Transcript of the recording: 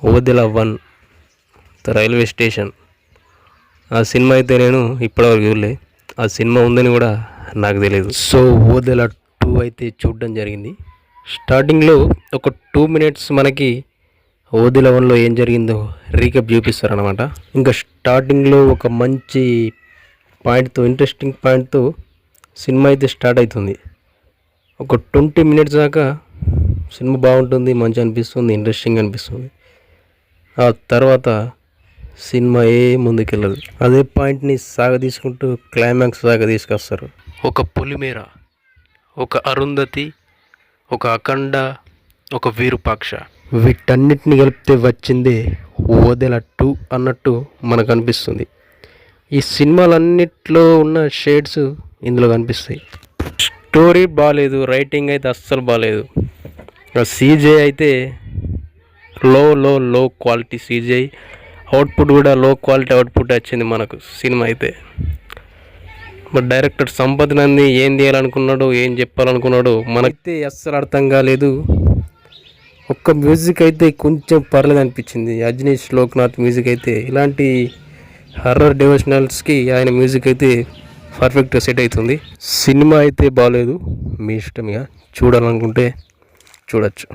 Odela 1 railway station. ఆ cinema అయితే నేను ఇప్పటివరకు చూడలే. ఆ సినిమా ఉందని కూడా నాకు తెలియదు. సో ఓదెల 2 అయితే చూడడం జరిగింది. స్టార్టింగ్లో ఒక 2 మినిట్స్ మనకి ఓదెల 1లో ఏం జరిగిందో రీకప్ చూపిస్తారనమాట. ఇంకా స్టార్టింగ్లో ఒక మంచి పాయింట్తో, ఇంట్రెస్టింగ్ పాయింట్తో సినిమా అయితే స్టార్ట్ అవుతుంది. ఒక 20 మినిట్స్ దాకా సినిమా బాగుంటుంది, మంచి అనిపిస్తుంది, ఇంట్రెస్టింగ్ అనిపిస్తుంది. ఆ తర్వాత సినిమా ముందుకెళ్ళదు. అదే పాయింట్ని తీసుకుంటూ క్లైమాక్స్ దాకా తీసుకొస్తారు. ఒక పొలిమేర, ఒక అరుంధతి, ఒక అఖండ, ఒక విరూపాక్ష, వీటన్నిటిని కలిపితే వచ్చిందే ఓదెల 2 అన్నట్టు మనకు అనిపిస్తుంది. ఈ సినిమాలన్నిట్లో ఉన్న షేడ్స్ ఇందులో కనిపిస్తాయి. స్టోరీ బాగాలేదు, రైటింగ్ అయితే అస్సలు బాగాలేదు. సీజే అయితే లో క్వాలిటీ సీజే, అవుట్పుట్ కూడా లో క్వాలిటీ అవుట్పుట్ వచ్చింది మనకు సినిమా అయితే. మరి డైరెక్టర్ సంపత్ నంది ఏం తీయాలనుకున్నాడో, ఏం చెప్పాలనుకున్నాడో మనకైతే అస్సలు అర్థం కాలేదు. ఒక్క మ్యూజిక్ అయితే కొంచెం పర్లేదు అనిపించింది. అజ్నీష్ లోక్నాథ్ మ్యూజిక్ అయితే ఇలాంటి హర్రర్ డివోషనల్స్కి ఆయన మ్యూజిక్ అయితే పర్ఫెక్ట్గా సెట్ అవుతుంది. సినిమా అయితే బాగాలేదు, మీ ఇష్టం. ఇక చూడాలనుకుంటే చూడొచ్చు.